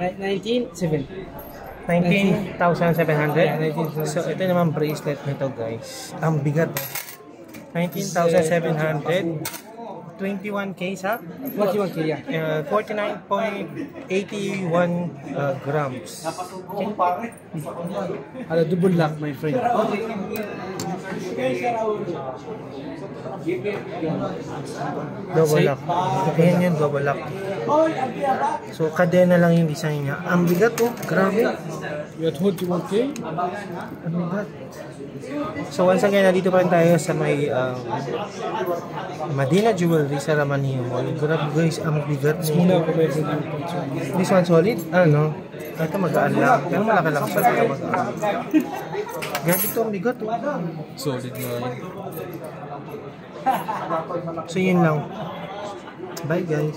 19,700. 19,700? Yeah, 19,700. So, ito naman bracelet nito, guys. Ang bigat. 19,700. 21K sa? 41K, yeah. 49.81 grams. Double lock, my friend. Double lock. Ayan yan, double lock. So, kadena lang yung design niya. Ang bigat, oh. Grabe. You at 21K? Ang bigat. So, once again, nandito pa rin tayo sa may Madina Jewelry sa Ramanio Mall. Grabe, guys. Ang bigat niya. This one solid? Ano? Ito magaan lang. Pero malaki lang siya. Ito magaan. Grabe ito, ang bigat, oh. Solid na yun. So, yun lang. Bye, guys.